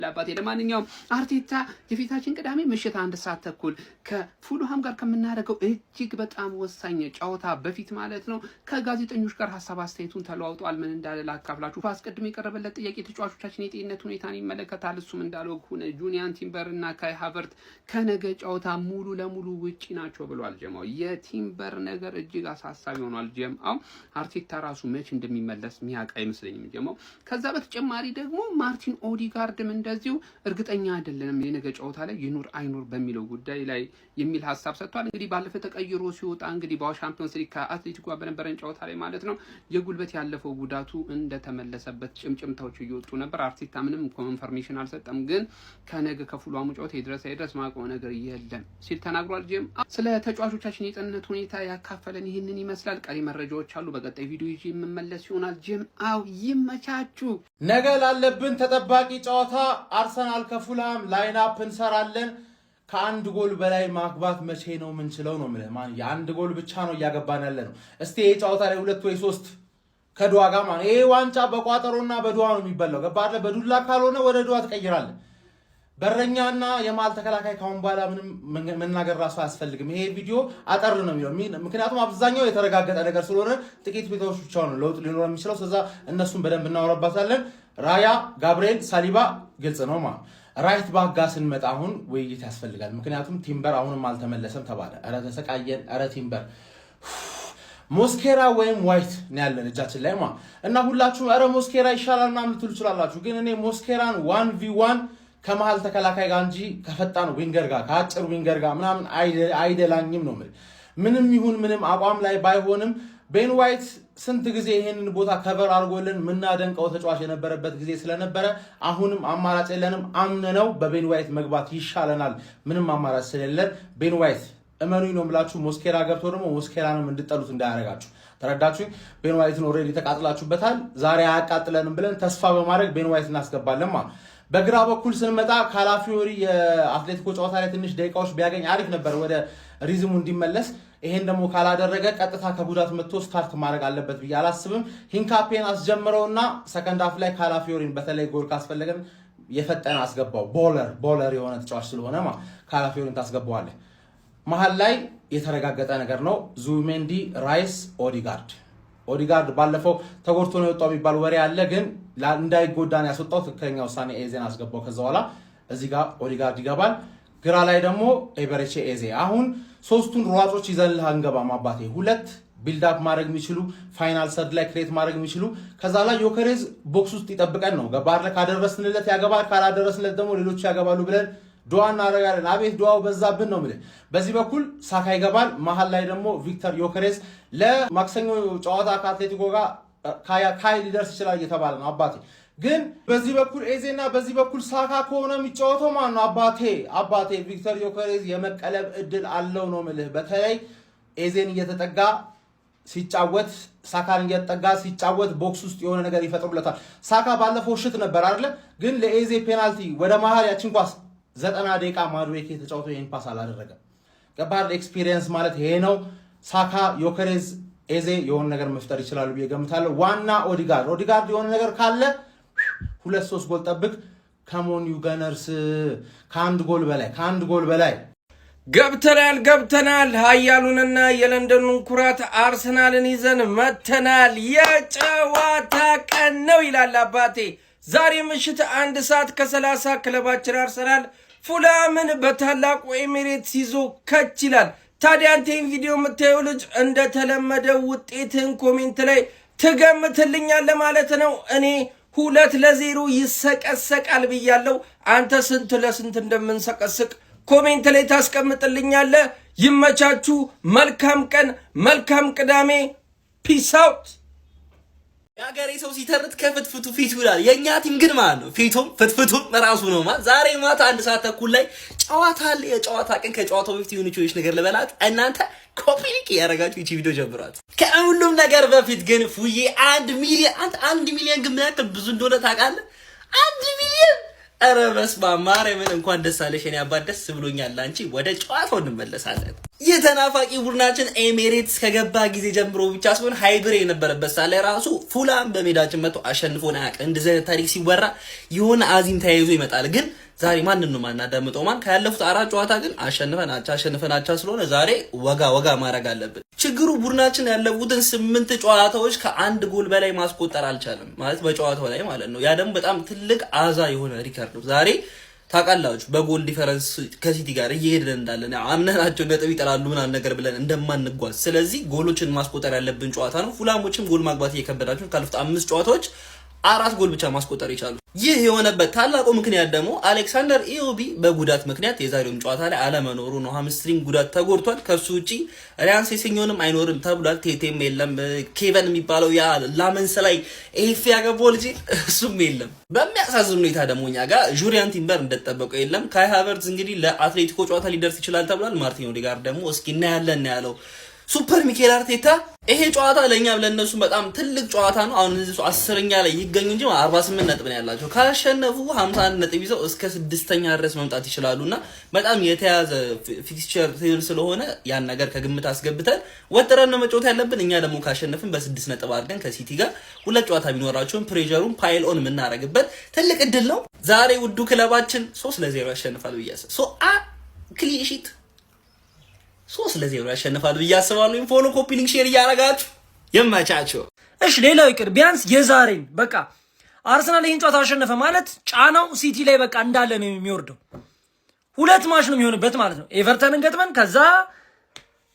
ለአባቴ ለማንኛውም አርቴታ የፊታችን ቅዳሜ ምሽት 1 ሰዓት ተኩል ከፉልሃም ጋር ከምናደርገው እጅግ በጣም ወሳኝ ጨዋታ በፊት ማለት ነው ከጋዜጠኞች ጋር ሐሳብ አስተያየቱን ተለዋውጧል። ምን እንዳለ ላካፍላችሁ። አስቀድሞ የቀረበለት ጥያቄ ተጫዋቾቻችን የጤንነት ሁኔታን ይመለከታል። እሱም እንዳለው ሆነ ጁሊያን ቲምበር እና ካይ ሃቨርት ከነገ ጨዋታ ሙሉ ለሙሉ ውጪ ናቸው ብሏል። ጀማው የቲምበር ነገር እጅግ አሳሳቢ ሆኗል። ጀማው አርቴታ ራሱ መች እንደሚመለስ ሚያውቅ አይመስለኝም። ጀማው ከዛ በተጨማሪ ደግሞ ማርቲን ኦዲጋርድም እንደዚሁ እርግጠኛ አይደለንም የነገ ጨዋታ ላይ ይኑር አይኑር በሚለው ጉዳይ ላይ የሚል ሐሳብ ሰጥቷል። እንግዲህ ባለፈ ተቀይሮ ሲወጣ እንግዲህ በሻምፒዮንስ ሊግ ከአትሌቲኮ በነበረን ጨዋታ ላይ ማለት ነው የጉልበት ያለፈው ጉዳቱ እንደተመለሰበት ጭምጭምታዎች እየወጡ ነበር። አርቴታ ምንም ኮንፈርሜሽን አልሰጠም፣ ግን ከነገ ከፉልሃሙ ጨዋታ ይድረስ ማቆም ነገር የለም ሲል ተናግሯል። ጀም ስለ ተጫዋቾቻችን የጤንነት ሁኔታ ያካፈለን ይህንን ይመስላል። ቀሪ መረጃዎች አሉ በቀጣይ ቪዲዮ ይዤ የምመለስ ይሆናል። ጀም ይመቻችሁ። ነገ ላለብን ተጠባቂ ጨዋታ አርሰናል ከፉልሃም ላይንአፕ እንሰራለን። ከአንድ ጎል በላይ ማግባት መቼ ነው ምንችለው ነው ማለት ማን የአንድ ጎል ብቻ ነው እያገባን ያለ ነው። እስቲ ይሄ ጨዋታ ላይ 2 ወይ 3 ከዱዋ ጋር ማለት ይሄ ዋንጫ በቋጠሮና በዱዋ ነው የሚበላው። ገባለ በዱላ ካልሆነ ወደ ዱዋ ትቀይራለህ። በረኛና የማል ተከላካይ ካሁን በኋላ ምንም መናገር ራሱ አያስፈልግም። ይሄ ቪዲዮ አጠር ነው የሚለው ምክንያቱም አብዛኛው የተረጋገጠ ነገር ስለሆነ ጥቂት ቤቶች ብቻ ነው ለውጥ ሊኖር የሚችለው። ስለዛ እነሱን በደንብ እናወራባታለን። ራያ ጋብርኤል ሳሊባ ግልጽ ነው ማለት ራይት ባክ ጋር ስንመጣ አሁን ውይይት ያስፈልጋል። ምክንያቱም ቲምበር አሁንም አልተመለሰም ተባለ። ኧረ ተሰቃየን። ኧረ ቲምበር ሞስኬራ ወይም ዋይት ነው ያለን እጃችን ላይ ማለት እና ሁላችሁም ኧረ ሞስኬራ ይሻላል ምናምን ልትሉ ትችላላችሁ። ግን እኔ ሞስኬራን 1v1 ከመሃል ተከላካይ ጋር እንጂ ከፈጣን ዊንገር ጋር ከአጭር ዊንገር ጋር ምናምን አይደላኝም ነው ማለት። ምንም ይሁን ምንም አቋም ላይ ባይሆንም ቤን ዋይት ስንት ጊዜ ይሄንን ቦታ ከቨር አድርጎልን ምናደንቀው ተጫዋች የነበረበት ጊዜ ስለነበረ አሁንም አማራጭ የለንም። አምነነው በቤን ዋይት መግባት ይሻለናል። ምንም አማራጭ ስለሌለን ቤን ዋይት እመኑኝ ነው የምላችሁ። ሞስኬራ ገብቶ ደግሞ ሞስኬራንም እንድጠሉት እንዳያረጋችሁ ተረዳችሁ። ቤን ዋይትን ኦሬዲ ተቃጥላችሁበታል። ዛሬ አያቃጥለንም ብለን ተስፋ በማድረግ ቤን ዋይት እናስገባለን ማለት። በግራ በኩል ስንመጣ ካላፊዮሪ የአትሌቲኮ ጨዋታ ላይ ትንሽ ደቂቃዎች ቢያገኝ አሪፍ ነበር ወደ ሪዝሙ እንዲመለስ። ይሄን ደግሞ ካላደረገ ቀጥታ ከጉዳት መጥቶ ስታርት ማድረግ አለበት ብዬ አላስብም። ሂንካፔን አስጀምረውና ሰከንድ ሃፍ ላይ ካላፊዮሪን በተለይ ጎል ካስፈለገን የፈጠነ አስገባው። ቦለር የሆነ ተጫዋች ስለሆነ ካላፊዮሪን ታስገባዋለህ። መሃል ላይ የተረጋገጠ ነገር ነው። ዙሜንዲ፣ ራይስ፣ ኦዲጋርድ ባለፈው ተጎድቶ ነው የወጣው የሚባል ወሬ አለ፣ ግን እንዳይጎዳን ያስወጣው ትክክለኛ ውሳኔ ኤዜን አስገባው። ከዛ በኋላ እዚህ ጋር ኦዲጋርድ ይገባል። ግራ ላይ ደግሞ ኤበሬቼ ኤዜ። አሁን ሶስቱን ሯጮች ይዘንልህ አንገባም አባቴ። 2 ቢልድ አፕ ማድረግ የሚችሉ ፋይናል ሰርድ ላይ ክሬት ማድረግ የሚችሉ ከዛ ላይ ዮከሬዝ ቦክስ ውስጥ ይጠብቀን ነው። ገባር ላይ ካደረስንለት ያገባል፣ ካላደረስንለት ደግሞ ሌሎች ያገባሉ ብለን ዱዓ እናደርጋለን። አቤት ዱዓው በዛብን ነው ማለት። በዚህ በኩል ሳካ ይገባል። መሃል ላይ ደግሞ ቪክተር ዮከሬዝ ለማክሰኞ ጨዋታ ከአትሌቲኮ ጋር ካይ ሊደርስ ይችላል እየተባለ ነው አባቴ። ግን በዚህ በኩል ኤዜና በዚህ በኩል ሳካ ከሆነ የሚጫወተው ማን ነው አባቴ? ቪክተር ዮከሬዝ የመቀለብ እድል አለው ነው ምልህ። በተለይ ኤዜን እየተጠጋ ሲጫወት ሳካን እየተጠጋ ሲጫወት ቦክስ ውስጥ የሆነ ነገር ይፈጥሩለታል። ሳካ ባለፈው ሽት ነበር አይደለ? ግን ለኤዜ ፔናልቲ ወደ መሃል ያችን ኳስ 90 ደቂቃ ማድዌክ የተጫወተ ይሄን ፓስ አላደረገም። ገባር ኤክስፒሪየንስ ማለት ይሄ ነው። ሳካ ዮከሬዝ ኤዜ የሆነ ነገር መፍጠር ይችላሉ ብዬ ገምታለሁ። ዋና ኦዲጋርድ የሆነ ነገር ካለ 2-3 ጎል ጠብቅ። ከሞን ዩገነርስ ከአንድ ጎል በላይ ገብተናል። ኃያሉንና የለንደኑን ኩራት አርሰናልን ይዘን መተናል። የጨዋታ ቀን ነው ይላል አባቴ። ዛሬ ምሽት 1 ሰዓት ከ30 ክለባችን አርሰናል ፉልሃምን በታላቁ ኤሚሬትስ ይዞ ከች ይላል። ታዲያ አንተን ቪዲዮ የምታየው ልጅ እንደተለመደው ውጤትን ኮሜንት ላይ ትገምትልኛለህ ማለት ነው። እኔ 2-0 ይሰቀሰቃል ብያለሁ። አንተ ስንት ለስንት እንደምንሰቀስቅ ኮሜንት ላይ ታስቀምጥልኛለህ። ይመቻችሁ። መልካም ቀን፣ መልካም ቅዳሜ። ፒስ አውት። ያገሬ ሰው ሲተርት ከፍትፍቱ ፊቱ ይላል። የኛ ቲም ግን ማለት ነው ፊቱም ፍትፍቱም ራሱ ነው ማለት። ዛሬ ማታ 1 ሰዓት ተኩል ላይ ጨዋታ አለ። የጨዋታ ቀን ከጨዋታው በፊት የሆነች ነገር ልበላችሁ። እናንተ ኮፒ ሊንክ ያረጋችሁ እቺ ቪዲዮ ጀምሯት። ከሁሉም ነገር በፊት ግን ፉዬ 1 ሚሊዮን ግን ምን ያክል ብዙ እንደሆነ ታውቃለህ? 1 ሚሊዮን። ኧረ በስመ አብ ማርያምን፣ እንኳን ደስ አለሽ የኔ አባት፣ ደስ ብሎኛል። አንቺ ወደ ጨዋታው እንመለሳለን። የተናፋቂ ቡድናችን ኤሚሬትስ ከገባ ጊዜ ጀምሮ ብቻ ሲሆን ሃይብሬ የነበረበት ሳለ ራሱ ፉላም በሜዳችን መጥቶ አሸንፎን አያውቅም። እንደዚህ አይነት ታሪክ ሲወራ የሆነ አዚም ተያይዞ ይመጣል። ግን ዛሬ ማንን ነው ማናዳምጠው? ማን ካለፉት 4 ጨዋታ ግን አሸንፈናቸው ስለሆነ ዛሬ ወጋ ማድረግ አለብን። ችግሩ ቡድናችን ያለፉትን 8 ጨዋታዎች ከ1 ጎል በላይ ማስቆጠር አልቻለም ማለት በጨዋታው ላይ ማለት ነው። ያ ደግሞ በጣም ትልቅ አዛ የሆነ ሪከርድ ነው። ዛሬ ታውቃላችሁ በጎል ዲፈረንስ ከሲቲ ጋር እየሄድን እንዳለን አምነናቸው ነጥብ ይጠላሉ ምናምን ነገር ብለን እንደማንጓዝ፣ ስለዚህ ጎሎችን ማስቆጠር ያለብን ጨዋታ ነው። ፉላሞችም ጎል ማግባት እየከበዳቸው ካለፉት 5 ጨዋታዎች 4 ጎል ብቻ ማስቆጠር ይቻላል። ይህ የሆነበት ታላቁ ምክንያት ደግሞ አሌክሳንደር ኢዮቢ በጉዳት ምክንያት የዛሬውም ጨዋታ ላይ አለመኖሩ ነው። ሃምስትሪንግ ጉዳት ተጎድቷል። ከሱ ውጪ ሪያን ሴሴኞንም አይኖርም ተብሏል። ቴቴም የለም። ኬቨን የሚባለው ያ ላመንስ ላይ ኤፍ ያገባው ልጅ እሱም የለም። በሚያሳዝን ሁኔታ ደግሞ እኛ ጋር ጁሪያን ቲምበር እንደተጠበቀው የለም። ካይ ሃቨርትዝ እንግዲህ ለአትሌቲኮ ጨዋታ ሊደርስ ይችላል ተብሏል። ማርቲን ኦዴጋርድ ደግሞ እስኪ እናያለን ያለው ሱፐር ሚኬል አርቴታ ይሄ ጨዋታ ለኛም ለነሱ በጣም ትልቅ ጨዋታ ነው። አሁን እዚህ 10ኛ ላይ ይገኙ እንጂ 48 ነጥብ ነው ያላቸው። ካሸነፉ 51 ነጥብ ይዘው እስከ 6ኛ ድረስ መምጣት ይችላሉና በጣም የተያዘ ፊክስቸር ቴብል ስለሆነ ያን ነገር ከግምት አስገብተን ወጥረን ነው መጫወት ያለብን። እኛ ደግሞ ካሸነፍን በ6 ነጥብ አድርገን ከሲቲ ጋር 2 ጨዋታ ቢኖራቸውም ፕሬሸሩን ፓይል ኦን የምናረግበት ትልቅ እድል ነው። ዛሬ ውዱ ክለባችን 3-0 ያሸንፋል ብያለሁ። ክሊንሺት 3-0 ያሸንፋል ብዬ አስባለሁ። ፎሎ ኮፒ ሊንክ ሼር እያረጋችሁ የማቻቸው። እሺ ሌላው ይቅር፣ ቢያንስ የዛሬን በቃ አርሰናል ይሄን ጨዋታ አሸነፈ ማለት ጫናው ሲቲ ላይ በቃ እንዳለ ነው የሚወርደው። 2 ማች ነው የሚሆንበት ማለት ነው። ኤቨርተንን ገጥመን ከዛ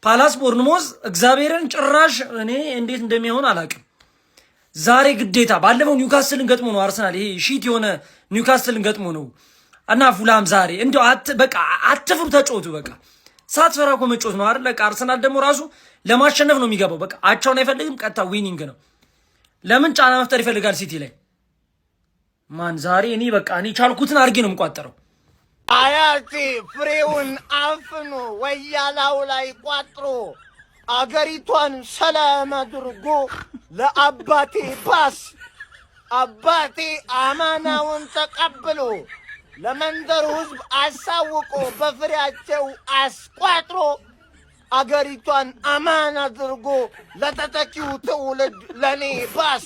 ፓላስ ቦርንሞዝ እግዚአብሔርን ጭራሽ እኔ እንዴት እንደሚሆን አላውቅም። ዛሬ ግዴታ ባለፈው ኒውካስትልን ገጥሞ ነው አርሰናል ይሄ ሺት የሆነ ኒውካስትልን ገጥሞ ነው እና ፉላም ዛሬ እንደው በቃ አትፍሩ ተጫወቱ በቃ ሳትፈራ እኮ መጮት ነው አይደል? በቃ አርሰናል ደግሞ ራሱ ለማሸነፍ ነው የሚገባው። በቃ አቻውን አይፈልግም፣ ቀጥታ ዊኒንግ ነው። ለምን ጫና መፍጠር ይፈልጋል ሲቲ ላይ ማን ዛሬ እኔ በቃ እኔ ቻልኩትን አድርጌ ነው የምቋጠረው። አያቴ ፍሬውን አፍኖ ወያላው ላይ ቋጥሮ አገሪቷን ሰላም አድርጎ ለአባቴ ባስ አባቴ አማናውን ተቀብሎ ለመንደሩ ህዝብ አሳውቆ በፍሬያቸው አስቋጥሮ አገሪቷን አማን አድርጎ ለተተኪው ትውልድ ለኔ ባስ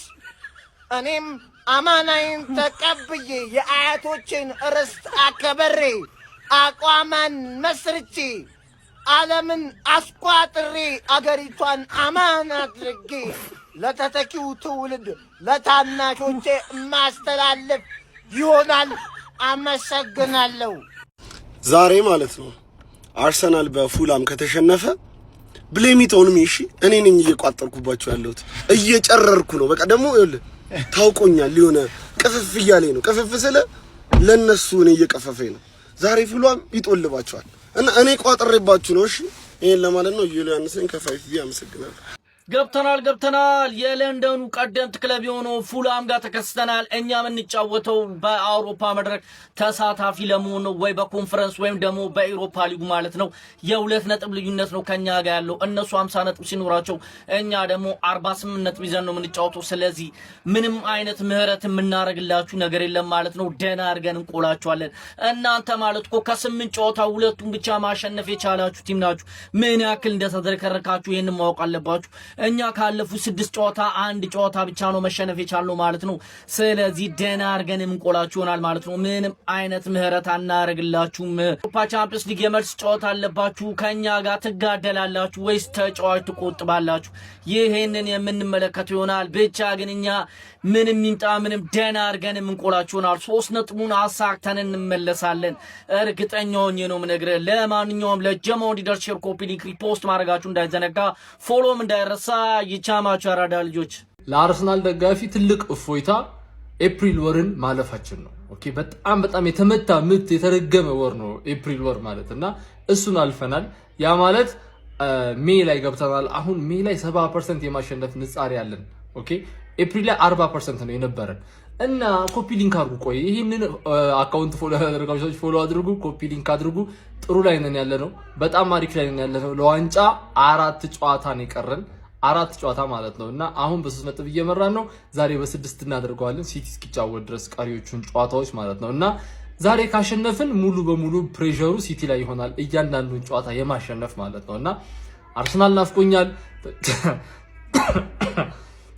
እኔም አማናይን ተቀብዬ የአያቶችን ርስት አከበሬ አቋማን መስርቼ ዓለምን አስቋጥሬ አገሪቷን አማን አድርጌ ለተተኪው ትውልድ ለታናሾቼ ማስተላለፍ ይሆናል። አመሰግናለሁ። ዛሬ ማለት ነው አርሰናል በፉላም ከተሸነፈ ብሌሚቶንም እሺ እኔ ነኝ እየቋጠርኩባቸው ያለሁት እየጨረርኩ ነው። በቃ ደግሞ ታውቆኛል የሆነ ቅፍፍ እያለኝ ነው። ቅፍፍ ስለ ለነሱ እኔ እየቀፈፈኝ ነው። ዛሬ ፉላም ይጦልባቸዋል እና እኔ ቋጥሬባችሁ ነው። እሺ ይሄን ለማለት ነው። ዩሊያንስን ከፋይፍ አመሰግናለሁ። ገብተናል። የለንደኑ ቀደምት ክለብ የሆነው ፉላም ጋር ተከስተናል። እኛ የምንጫወተው በአውሮፓ መድረክ ተሳታፊ ለመሆን ነው፣ ወይ በኮንፈረንስ ወይም ደግሞ በአውሮፓ ሊግ ማለት ነው። የ2 ነጥብ ልዩነት ነው ከኛ ጋር ያለው። እነሱ 50 ነጥብ ሲኖራቸው እኛ ደግሞ 48 ነጥብ ይዘን ነው የምንጫወተው። ስለዚህ ምንም አይነት ምህረት የምናደርግላችሁ ነገር የለም ማለት ነው። ደህና አድርገን እንቆላችኋለን። እናንተ ማለት እኮ ከ8 ጨዋታ 2ቱን ብቻ ማሸነፍ የቻላችሁ ቲም ናችሁ። ምን ያክል እንደተዘከረካችሁ ይሄንን ማወቅ አለባችሁ። እኛ ካለፉት 6 ጨዋታ 1 ጨዋታ ብቻ ነው መሸነፍ የቻልነው ማለት ነው። ስለዚህ ደህና አድርገን እንቆላችሁ ይሆናል ማለት ነው። ምንም አይነት ምህረት አናደርግላችሁም። አውሮፓ ቻምፒየንስ ሊግ የመልስ ጨዋታ አለባችሁ። ከኛ ጋር ትጋደላላችሁ ወይስ ተጫዋች ትቆጥባላችሁ? ይሄንን የምንመለከተው ይሆናል። ብቻ ግን እኛ ምንም ይምጣ ምንም ደህና አድርገን እንቆላችሁ ይሆናል። 3 ነጥቡን አሳክተን እንመለሳለን። እርግጠኛ ሆኜ ነው የምነግርህ። ለማንኛውም ለጀማው እንዲደርስ ሼር፣ ኮፒ ሊንክ፣ ሪፖስት ማድረጋችሁ እንዳይዘነጋ፣ ፎሎም እንዳይረሳ። ይቻማችሁ አራዳ ልጆች። ለአርሰናል ደጋፊ ትልቅ እፎይታ ኤፕሪል ወርን ማለፋችን ነው። ኦኬ በጣም የተመታ ምት የተረገመ ወር ነው ኤፕሪል ወር ማለት እና እሱን አልፈናል። ያ ማለት ሜይ ላይ ገብተናል። አሁን ሜይ ላይ 70% የማሸነፍ ንጻሪ ያለን። ኦኬ ኤፕሪል ላይ 40% ነው የነበረን እና ኮፒ ሊንክ አድርጉ። ቆይ ይሄንን አካውንት ፎሎ ያደረጋችሁ ሰዎች ፎሎ አድርጉ፣ ኮፒ ሊንክ አድርጉ። ጥሩ ላይ ነን ያለነው፣ በጣም አሪፍ ላይ ነን ያለነው። ለዋንጫ 4 ጨዋታ ነው የቀረን፣ 4 ጨዋታ ማለት ነው እና አሁን በ3 ነጥብ እየመራን ነው። ዛሬ በ6 እናደርገዋለን ሲቲ እስኪጫወት ድረስ ቀሪዎቹን ጨዋታዎች ማለት ነው እና ዛሬ ካሸነፍን ሙሉ በሙሉ ፕሬሸሩ ሲቲ ላይ ይሆናል እያንዳንዱን ጨዋታ የማሸነፍ ማለት ነውና አርሰናል ናፍቆኛል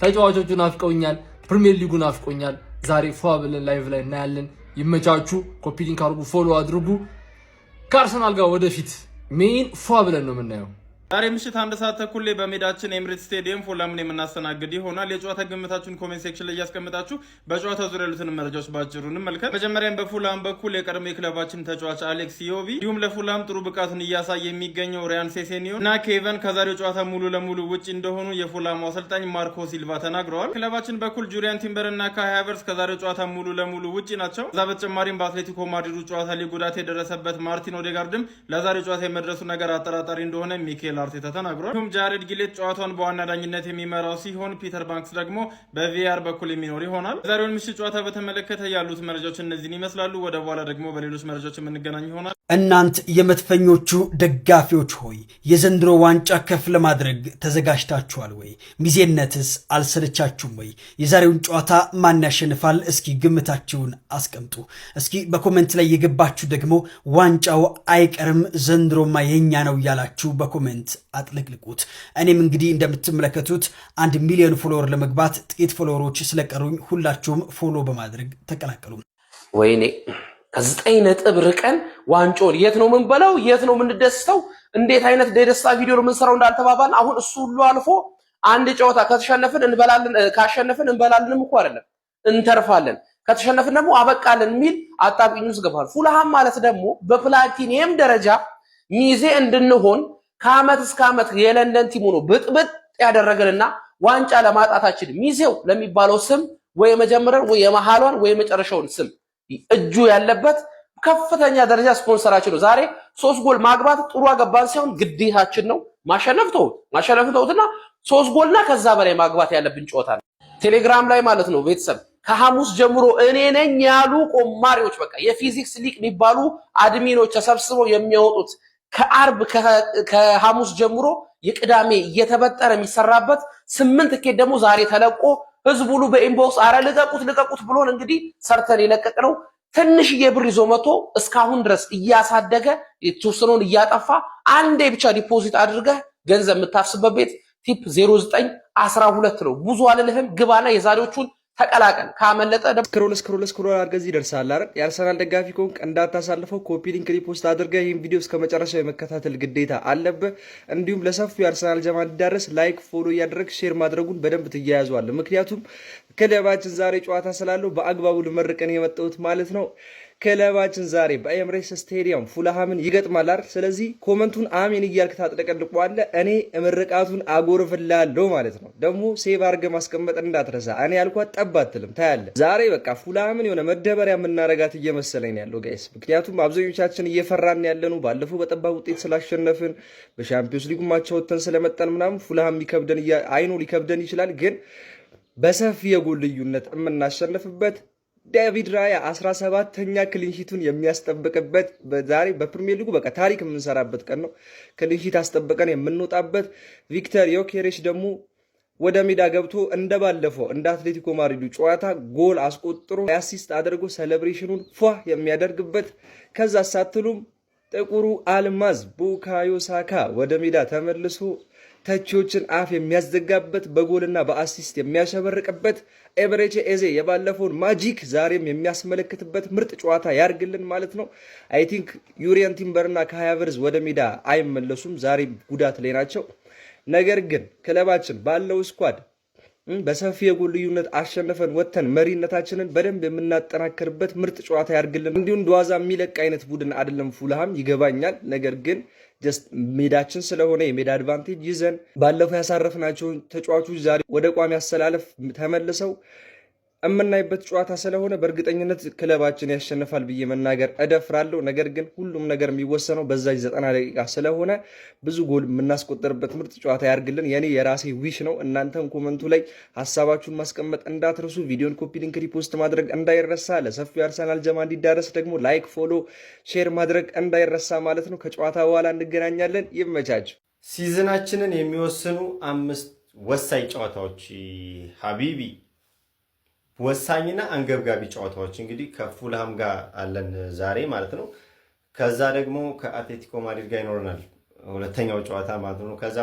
ተጫዋቾቹ ናፍቀውኛል ፕሪሚየር ሊጉ ናፍቆኛል ዛሬ ፏ ብለን ላይቭ ላይ እናያለን ይመቻቹ ኮፒ ሊንክ አድርጉ ፎሎ አድርጉ ከአርሰናል ጋር ወደፊት ሜን ፏ ብለን ነው የምናየው ዛሬ ምሽት 1 ሰዓት ተኩል ላይ በሜዳችን ኤምሬትስ ስቴዲየም ፉላምን የምናስተናግድ ይሆናል። የጨዋታ ግምታችሁን ኮሜንት ሴክሽን ላይ ያስቀምጣችሁ በጨዋታው ዙሪያ ያሉትን መረጃዎች ባጭሩ እንመልከት። መጀመሪያም በፉላም በኩል የቀድሞ የክለባችን ተጫዋች አሌክስ ኢዮቢ እንዲሁም ለፉላም ጥሩ ብቃቱን እያሳየ የሚገኘው ሪያን ሴሴኒዮ እና ኬቨን ከዛሬው ጨዋታ ሙሉ ለሙሉ ውጪ እንደሆኑ የፉላሙ አሰልጣኝ ማርኮ ሲልቫ ተናግረዋል። ክለባችን በኩል ጁሪያን ቲምበር እና ካይ ሃቨርትዝ ከዛሬው ጨዋታ ሙሉ ለሙሉ ውጪ ናቸው። ከዛ በተጨማሪም በአትሌቲኮ ማድሪዱ ጨዋታ ላይ ጉዳት የደረሰበት ማርቲን ኦዴጋርድም ለዛሬው ጨዋታ የመድረሱ ነገር አጠራጣሪ እንደሆነ ሚኬል አርቴታ ተናግሯል። ጃሬድ ጊሌት ጨዋታውን በዋና ዳኝነት የሚመራው ሲሆን ፒተር ባንክስ ደግሞ በቪአር በኩል የሚኖር ይሆናል። ዛሬውን ምሽት ጨዋታ በተመለከተ ያሉት መረጃዎች እነዚህን ይመስላሉ። ወደ በኋላ ደግሞ በሌሎች መረጃዎች የምንገናኝ ይሆናል። እናንት የመድፈኞቹ ደጋፊዎች ሆይ የዘንድሮ ዋንጫ ከፍ ለማድረግ ተዘጋጅታችኋል ወይ? ሚዜነትስ አልሰለቻችሁም ወይ? የዛሬውን ጨዋታ ማን ያሸንፋል? እስኪ ግምታችሁን አስቀምጡ። እስኪ በኮሜንት ላይ የገባችሁ ደግሞ ዋንጫው አይቀርም ዘንድሮማ የኛ ነው እያላችሁ በኮሜንት አጥለቅልቁት። እኔም እንግዲህ እንደምትመለከቱት 1 ሚሊዮን ፎሎወር ለመግባት ጥቂት ፎሎወሮች ስለቀሩኝ ሁላችሁም ፎሎ በማድረግ ተቀላቀሉ። ወይኔ ከ9 ነጥብ ርቀን ዋንጫውን የት ነው የምንበላው? የት ነው የምንደስተው? እንዴት አይነት የደስታ ቪዲዮ ነው የምንሰራው እንዳልተባባልን አሁን እሱ ሁሉ አልፎ አንድ ጨዋታ ከተሸነፍን እንበላለን ካሸነፍን እንበላለንም እኮ አይደለም እንተርፋለን ከተሸነፍን ደግሞ አበቃለን የሚል አጣብቂኝ ውስጥ ገባል። ፉልሃም ማለት ደግሞ በፕላቲኒየም ደረጃ ሚዜ እንድንሆን ከአመት እስከ አመት የለንደን ቲም ሆኖ ብጥብጥ ያደረገንና ዋንጫ ለማጣታችን ሚዜው ለሚባለው ስም ወይ መጀመሪያው ወይ የመሃሏን ወይ መጨረሻውን ስም እጁ ያለበት ከፍተኛ ደረጃ ስፖንሰራችን ነው። ዛሬ 3 ጎል ማግባት ጥሩ አገባን ሳይሆን ግዴታችን ነው። ማሸነፍ ተውትና 3 ጎልና ከዛ በላይ ማግባት ያለብን ጨዋታ ነው። ቴሌግራም ላይ ማለት ነው ቤተሰብ ከሐሙስ ጀምሮ እኔ ነኝ ያሉ ቆማሪዎች በቃ የፊዚክስ ሊቅ የሚባሉ አድሚኖች ተሰብስበው የሚያወጡት ከአርብ ከሐሙስ ጀምሮ የቅዳሜ እየተበጠረ የሚሰራበት 8 ትኬት ደግሞ ዛሬ ተለቆ ህዝቡ ሁሉ በኢንቦክስ አረ ልቀቁት ብሎን እንግዲህ ሰርተን የለቀቅነው ትንሽዬ ብር ይዞ መቶ እስካሁን ድረስ እያሳደገ የተወሰነውን እያጠፋ አንዴ ብቻ ዲፖዚት አድርገህ ገንዘብ የምታፍስበት ቤት ቲፕ 0912 ነው። ብዙ አልልህም ግባና የዛሬዎቹን ተቀላቀል። ካመለጠ ስክሮል አድርገህ ይደርሳል አይደል? የአርሰናል ደጋፊ ከሆንክ እንዳታሳልፈው ኮፒ ሊንክ ሪፖስት አድርገህ ይህን ቪዲዮ እስከ መጨረሻው የመከታተል ግዴታ አለብህ። እንዲሁም ለሰፊው የአርሰናል ጀማ እንዲዳረስ ላይክ ፎሎ እያደረግ ሼር ማድረጉን በደንብ ትያያዘዋለህ። ምክንያቱም ክለባችን ዛሬ ጨዋታ ስላለው በአግባቡ ልመርቀን የመጣሁት ማለት ነው። ክለባችን ዛሬ በኤምሬትስ ስቴዲየም ፉልሃምን ይገጥማል አይደል? ስለዚህ ኮመንቱን አሜን እያልክ ታጥለቀልቀዋለህ። እኔ ምርቃቱን አጎርፍላለሁ ማለት ነው። ደግሞ ሴቭ አድርገህ ማስቀመጥ እንዳትረሳ። እኔ ያልኳት ጠብ አትልም ታያለህ። ዛሬ በቃ ፉልሃምን የሆነ መደበሪያ የምናረጋት እየመሰለኝ ያለው ጋይስ። ምክንያቱም አብዛኞቻችን እየፈራን ያለነው ባለፈው በጠባብ ውጤት ስላሸነፍን በሻምፒዮንስ ሊጉ ማቻ ወጥተን ስለመጣን ምናምን ፉልሃም ሊከብደን ይችላል፣ ግን በሰፊ የጎል ልዩነት የምናሸንፍበት ዴቪድ ራያ 17ኛ ክሊንሺቱን የሚያስጠብቅበት ዛሬ በፕሪሚየር ሊጉ በቃ ታሪክ የምንሰራበት ቀን ነው። ክሊንሺት አስጠብቀን የምንወጣበት ቪክተር ዮኬሬሽ ደግሞ ወደ ሜዳ ገብቶ እንደባለፈው እንደ አትሌቲኮ ማድሪዱ ጨዋታ ጎል አስቆጥሮ አሲስት አድርጎ ሴሌብሬሽኑን ፏ የሚያደርግበት ከዛ ሳትሉም ጥቁሩ አልማዝ ቡካዮ ሳካ ወደ ሜዳ ተመልሶ ተቺዎችን አፍ የሚያዘጋበት በጎልና በአሲስት የሚያሸበርቅበት ኤበሬቺ ኤዜ የባለፈውን ማጂክ ዛሬም የሚያስመለክትበት ምርጥ ጨዋታ ያርግልን ማለት ነው። አይ ቲንክ ዩሪያን ቲምበርና ካይ ሃቨርትዝ ወደ ሜዳ አይመለሱም፣ ዛሬ ጉዳት ላይ ናቸው። ነገር ግን ክለባችን ባለው ስኳድ በሰፊ የጎል ልዩነት አሸንፈን ወጥተን መሪነታችንን በደንብ የምናጠናክርበት ምርጥ ጨዋታ ያርግልን። እንዲሁም ደዋዛ የሚለቅ አይነት ቡድን አይደለም ፉልሃም ይገባኛል። ነገር ግን ጀስት ሜዳችን ስለሆነ የሜዳ አድቫንቴጅ ይዘን ባለፈው ያሳረፍናቸውን ተጫዋቾች ዛሬ ወደ ቋሚ አሰላለፍ ተመልሰው እምናይበት ጨዋታ ስለሆነ በእርግጠኝነት ክለባችን ያሸንፋል ብዬ መናገር እደፍራለሁ። ነገር ግን ሁሉም ነገር የሚወሰነው በዛች 90 ደቂቃ ስለሆነ ብዙ ጎል የምናስቆጠርበት ምርጥ ጨዋታ ያርግልን የኔ የራሴ ዊሽ ነው። እናንተም ኮመንቱ ላይ ሀሳባችሁን ማስቀመጥ እንዳትረሱ። ቪዲዮን ኮፒ ሊንክ ሪፖስት ማድረግ እንዳይረሳ። ለሰፊው አርሰናል ጀማ እንዲዳረስ ደግሞ ላይክ፣ ፎሎ፣ ሼር ማድረግ እንዳይረሳ ማለት ነው። ከጨዋታ በኋላ እንገናኛለን። ይመቻችሁ። ሲዝናችንን የሚወስኑ 5 ወሳኝ ጨዋታዎች ሀቢቢ ወሳኝና አንገብጋቢ ጨዋታዎች እንግዲህ ከፉልሃም ጋር አለን ዛሬ ማለት ነው። ከዛ ደግሞ ከአትሌቲኮ ማድሪድ ጋር ይኖረናል ሁለተኛው ጨዋታ ማለት ነው። ከዛ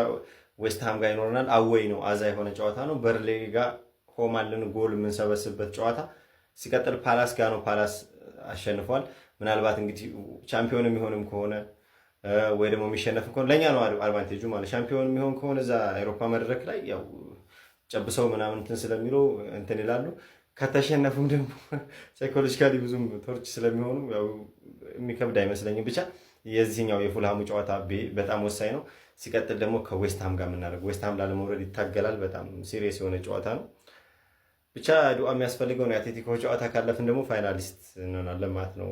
ዌስትሃም ጋር ይኖረናል። አዌይ ነው፣ አዛ የሆነ ጨዋታ ነው። በርሌ ጋር ሆም አለን፣ ጎል የምንሰበስብበት ጨዋታ። ሲቀጥል ፓላስ ጋር ነው፣ ፓላስ አሸንፏል። ምናልባት እንግዲህ ቻምፒዮን የሚሆንም ከሆነ ወይ ደግሞ የሚሸነፍ ከሆነ ለኛ ነው አድቫንቴጁ ማለት። ሻምፒዮን የሚሆን ከሆነ እዛ አውሮፓ መድረክ ላይ ያው ጨብሰው ምናምን እንትን ስለሚለው እንትን ይላሉ። ከተሸነፉም ደግሞ ሳይኮሎጂካሊ ብዙም ቶርች ስለሚሆኑ ያው የሚከብድ አይመስለኝም። ብቻ የዚህኛው የፉልሃሙ ጨዋታ በጣም ወሳኝ ነው። ሲቀጥል ደግሞ ከዌስትሃም ጋር የምናደርገው ዌስትሃም ላለመውረድ ይታገላል። በጣም ሲሪየስ የሆነ ጨዋታ ነው። ብቻ ዱዓ የሚያስፈልገው ነው። የአትሌቲኮ ጨዋታ ካለፍን ደግሞ ፋይናሊስት እንሆናለን ማለት ነው።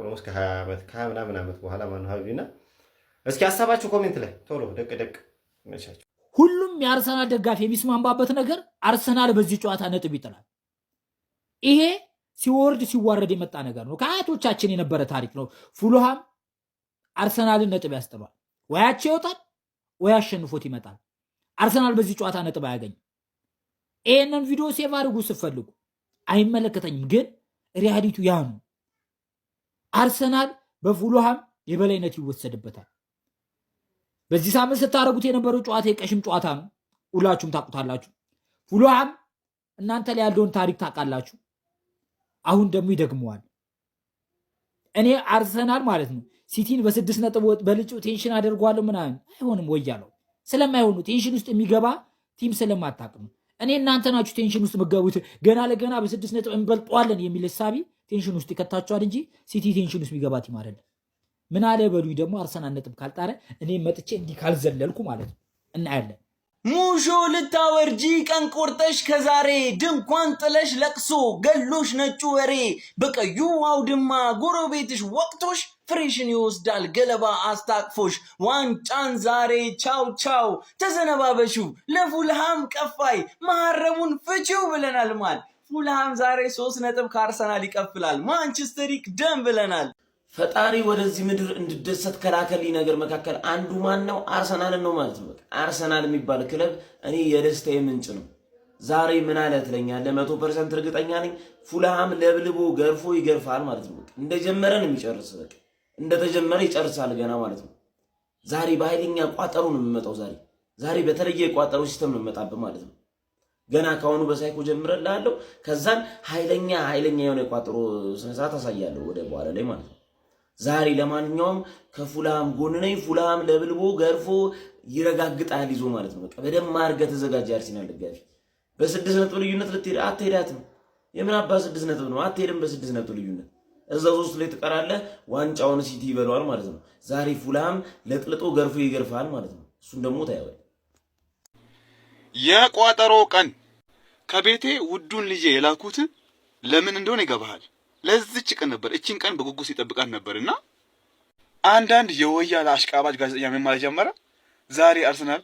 ኦልሞስት ከ20 ምናምን ዓመት በኋላ ማን ነው ሀቢና። እስኪ ሀሳባችሁ ኮሜንት ላይ ቶሎ ደቅ መቻችሁ። ሁሉም የአርሰናል ደጋፊ የሚስማማበት ነገር አርሰናል በዚህ ጨዋታ ነጥብ ይጥላል። ይሄ ሲወርድ ሲዋረድ የመጣ ነገር ነው። ከአያቶቻችን የነበረ ታሪክ ነው። ፉልሃም አርሰናልን ነጥብ ያስጥሏል። ወያቸው ይወጣል ወይ አሸንፎት ይመጣል። አርሰናል በዚህ ጨዋታ ነጥብ አያገኝም። ይሄንን ቪዲዮ ሴቭ አድርጉ ስትፈልጉ። አይመለከተኝም፣ ግን ሪያሊቲው ያ ነው። አርሰናል በፉልሃም የበላይነት ይወሰድበታል። በዚህ ሳምንት ስታደርጉት የነበረው ጨዋታ የቀሽም ጨዋታ ነው። ሁላችሁም ታውቁታላችሁ። ፉልሃም እናንተ ላይ ያለውን ታሪክ ታውቃላችሁ። አሁን ደግሞ ይደግመዋል። እኔ አርሰናል ማለት ነው ሲቲን በ6 ነጥብ በልጩ ቴንሽን አደርጓለሁ ምናምን አይሆንም። ወያለው ስለማይሆኑ ቴንሽን ውስጥ የሚገባ ቲም ስለማታውቅ ነው። እኔ እናንተ ናችሁ ቴንሽን ውስጥ መገቡት። ገና ለገና በ6 ነጥብ እንበልጧለን የሚል ሐሳቢ ቴንሽን ውስጥ ይከታችኋል እንጂ ሲቲ ቴንሽን ውስጥ የሚገባ ቲም አይደለም። ምን አለ በሉኝ ደግሞ አርሰናል ነጥብ ካልጣረ እኔ መጥቼ እንዲህ ካልዘለልኩ ማለት ነው። እናያለን። ሙሾ ልታወርጂ ቀን ቆርጠሽ ከዛሬ ድንኳን ጥለሽ ለቅሶ ገሎሽ ነጩ ወሬ በቀዩ አውድማ ጎረቤትሽ ወቅቶሽ ፍሬሽን ይወስዳል ገለባ አስታቅፎሽ ዋንጫን ዛሬ ቻው ቻው ተዘነባበሹ ለፉልሃም ቀፋይ መሐረሙን ፍቺው ብለናል። ማን ፉልሃም ዛሬ 3 ነጥብ ከአርሰናል ይቀፍላል። ማንቸስተር ደም ብለናል። ፈጣሪ ወደዚህ ምድር እንድደሰት ከላከልኝ ነገር መካከል አንዱ ማን ነው? አርሰናልን ነው ማለት ነው። አርሰናል የሚባል ክለብ እኔ የደስታዬ ምንጭ ነው። ዛሬ ምን አለ ትለኛለህ? 100% እርግጠኛ ነኝ ፉልሃም ለብልቦ ገርፎ ይገርፋል ማለት ነው። እንደጀመረ ነው የሚጨርስ። በቃ እንደተጀመረ ይጨርሳል ገና ማለት ነው። ዛሬ በኃይለኛ ቋጠሮ ነው የሚመጣው። ዛሬ በተለየ ቋጠሮ ሲስተም ነው የሚመጣብህ ማለት ነው። ገና ካሁኑ በሳይኮ ጀምረልሃለሁ። ከዛን ኃይለኛ የሆነ ቋጠሮ ስነ ስርዓት አሳያለሁ ወደ በኋላ ላይ ማለት ነው። ዛሬ ለማንኛውም ከፉልሃም ጎን ነኝ። ፉልሃም ለብልቦ ገርፎ ይረጋግጣል ይዞ ማለት ነው። በቃ በደም አድርገህ ተዘጋጅ። አርሰናል ደጋፊ በ6 ነጥብ ልዩነት ልትሄድ አትሄዳትም። የምን አባ 6 ነጥብ ነው? አትሄድም በ6 ነጥብ ልዩነት። እዛው 3 ላይ ትቀራለህ። ዋንጫውን ሲቲ ይበለዋል ማለት ነው። ዛሬ ፉልሃም ለጥልጦ ገርፎ ይገርፋል ማለት ነው። እሱን ደግሞ ታየዋለህ። የቋጠሮ ቀን ከቤቴ ውዱን ልጄ የላኩት ለምን እንደሆነ ይገባሃል። ለዚች ቀን ነበር። እቺን ቀን በጉጉት ሲጠብቃት ነበርና አንዳንድ የወያላ አሽቃባጭ ጋዜጠኛ ምን ማለት ጀመረ? ዛሬ አርሰናል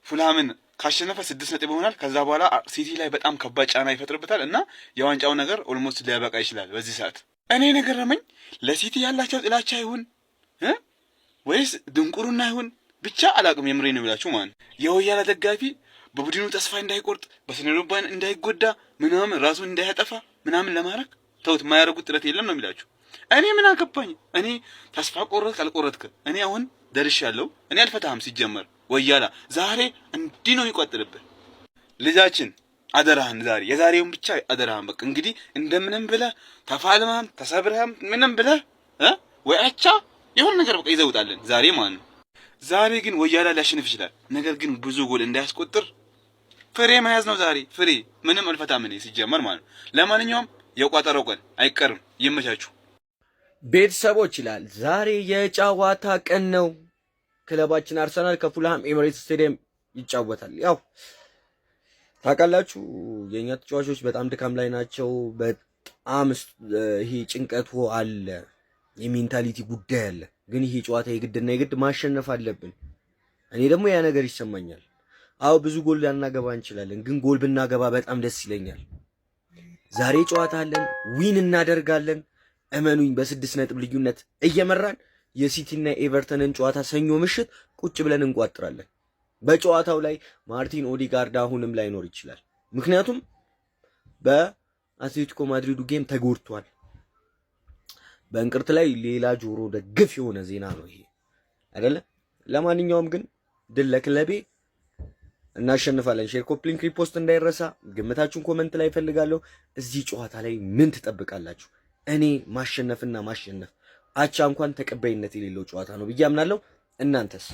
ፉልሃምን ካሸነፈ 6 ነጥብ ይሆናል። ከዛ በኋላ ሲቲ ላይ በጣም ከባድ ጫና ይፈጥርበታል እና የዋንጫው ነገር ኦልሞስት ሊያበቃ ይችላል በዚህ ሰዓት። እኔ ነገረመኝ ለሲቲ ያላቸው ጥላቻ ይሁን ወይስ ድንቁርና ይሁን ብቻ አላቅም። የምሬ ነው ብላችሁ ማለት የወያላ ደጋፊ በቡድኑ ተስፋ እንዳይቆርጥ በስነልቦና እንዳይጎዳ ምናምን ራሱን እንዳያጠፋ ምናምን ለማድረግ ተውት። የማያደርጉት ጥረት የለም ነው የሚላችሁ። እኔ ምን አገባኝ? እኔ ተስፋ ቆረጥክ አልቆረጥክ እኔ አሁን ደርሻለሁ። እኔ አልፈታህም። ሲጀመር ወያላ ዛሬ እንዲህ ነው የሚቆጥርብህ። ልጃችን አደራህን ዛሬ የዛሬውን ብቻ አደራህን። በቃ እንግዲህ እንደምንም ብለህ ተፋልመህም ተሰብረህም ምንም ብለህ ወይ አቻ የሆነ ነገር በቃ ይዘውጣለን ዛሬ ማለት ነው። ዛሬ ግን ወያላ ሊያሸንፍ ይችላል። ነገር ግን ብዙ ጎል እንዳያስቆጥር ፍሬ መያዝ ነው ዛሬ። ፍሬ ምንም አልፈታም እኔ ሲጀመር ማለት ነው። ለማንኛውም የቋጠረው ቀን አይቀርም። ይመቻችሁ ቤተሰቦች ይላል። ዛሬ የጨዋታ ቀን ነው። ክለባችን አርሰናል ከፉልሃም ኤሚሬትስ ስቴዲየም ይጫወታል። ያው ታውቃላችሁ የኛ ተጫዋቾች በጣም ድካም ላይ ናቸው። በጣም ይሄ ጭንቀቱ አለ፣ የሜንታሊቲ ጉዳይ አለ። ግን ይሄ ጨዋታ የግድና የግድ ማሸነፍ አለብን። እኔ ደግሞ ያ ነገር ይሰማኛል። አዎ ብዙ ጎል ላናገባ እንችላለን፣ ግን ጎል ብናገባ በጣም ደስ ይለኛል። ዛሬ ጨዋታ አለን፣ ዊን እናደርጋለን። እመኑኝ በ6 ነጥብ ልዩነት እየመራን የሲቲና ኤቨርተንን ጨዋታ ሰኞ ምሽት ቁጭ ብለን እንቋጥራለን። በጨዋታው ላይ ማርቲን ኦዲጋርድ አሁንም ላይኖር ይችላል። ምክንያቱም አትሌቲኮ ማድሪዱ ጌም ተጎድቷል። በእንቅርት ላይ ሌላ ጆሮ ደግፍ የሆነ ዜና ነው ይሄ አይደለ? ለማንኛውም ግን ድል ለክለቤ፣ እናሸንፋለን። ሼር፣ ኮፒ ሊንክ፣ ሪፖስት እንዳይረሳ። ግምታችሁን ኮመንት ላይ ፈልጋለሁ። እዚህ ጨዋታ ላይ ምን ትጠብቃላችሁ? እኔ ማሸነፍና ማሸነፍ አቻ እንኳን ተቀባይነት የሌለው ጨዋታ ነው ብዬ አምናለሁ። እናንተስ?